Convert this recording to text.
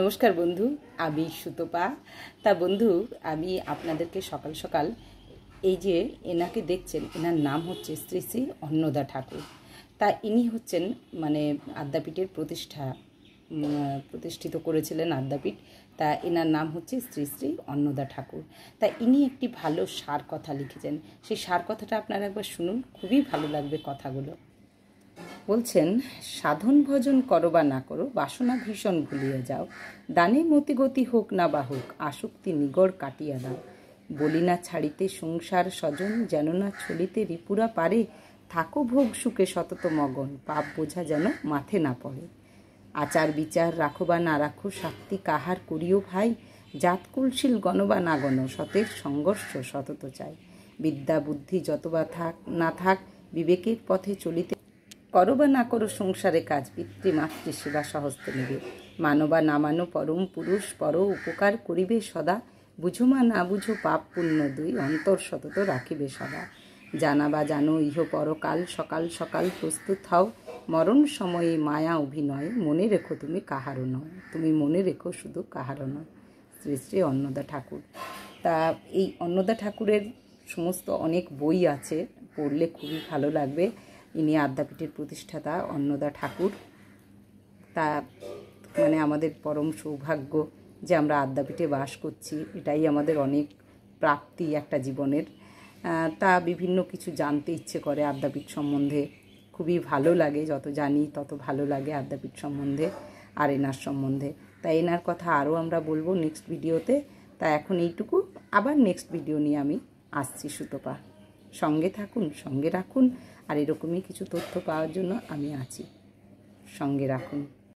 নমস্কার বন্ধু, আমি সুতপা। তা বন্ধু, আমি আপনাদেরকে সকাল সকাল এই যে এনাকে দেখছেন, এনার নাম হচ্ছে শ্রী শ্রী অন্নদা ঠাকুর। তা ইনি হচ্ছেন আদ্যাপীঠের প্রতিষ্ঠিত করেছিলেন আদ্যাপীঠ। তা এনার নাম হচ্ছে শ্রী শ্রী অন্নদা ঠাকুর। তা ইনি একটি ভালো সার কথা লিখেছেন। সেই সার কথাটা আপনারা একবার শুনুন, খুবই ভালো লাগবে কথাগুলো। বলছেন, সাধন ভজন করো বা না করো, বাসনা ভীষণ ভুলিয়ে যাও। দানে মতিগতি হোক না বা হোক, আসক্তি নিগড় কাটিয়া দাও। বলি না ছাড়িতে সংসার স্বজন, যেন না ছলিতে রিপুরা পারে। থাকো ভোগ সুখে সতত মগন, পাপ বোঝা যেন মাথে না পড়ে। আচার বিচার রাখো বা না রাখো, সাত্ত্বিক আহার করিও ভাই। জাতকুলশীল গণ বা না গণ, সতের সংঘর্ষ সতত চাই। বিদ্যা বুদ্ধি যত বা থাক না থাক, বিবেকের পথে চলিতে করো বা না করো সংসারে কাজ, পিতৃমাতৃ সেবা সহস্তে নেবে। মানো বা না মানো পরম পুরুষ পর উপকার করিবে সদা। বুঝো মা না বুঝো পাপ পুণ্য দুই, অন্তর সতত রাখিবে সদা। জানা বা জানো ইহ পরকাল, সকাল সকাল প্রস্তুত হও। মরণ সময়ে মায়া অভিনয়, মনে রেখো তুমি কাহারও নয়। তুমি মনে রেখো শুধু কাহারও নয়। শ্রী শ্রী অন্নদা ঠাকুর। তা এই অন্নদা ঠাকুরের সমস্ত অনেক বই আছে, পড়লে খুবই ভালো লাগবে। ইনি আদ্যাপীঠের প্রতিষ্ঠাতা অন্নদা ঠাকুর। তা আমাদের পরম সৌভাগ্য যে আমরা আদ্যাপীঠে বাস করছি, এটাই আমাদের অনেক প্রাপ্তি একটা জীবনের। তা বিভিন্ন কিছু জানতে ইচ্ছে করে আদ্যাপীঠ সম্বন্ধে, খুবই ভালো লাগে। যত জানি তত ভালো লাগে আদ্যাপীঠ সম্বন্ধে আর এনার সম্বন্ধে। তাই এনার কথা আরও আমরা বলবো নেক্সট ভিডিওতে। তা এখন এইটুকু, আবার নেক্সট ভিডিও নিয়ে আমি আসছি। সুতপা, সঙ্গে থাকুন, সঙ্গে রাখুন। আর এরকমই কিছু তথ্য পাওয়ার জন্য আমি আছি, সঙ্গে রাখুন।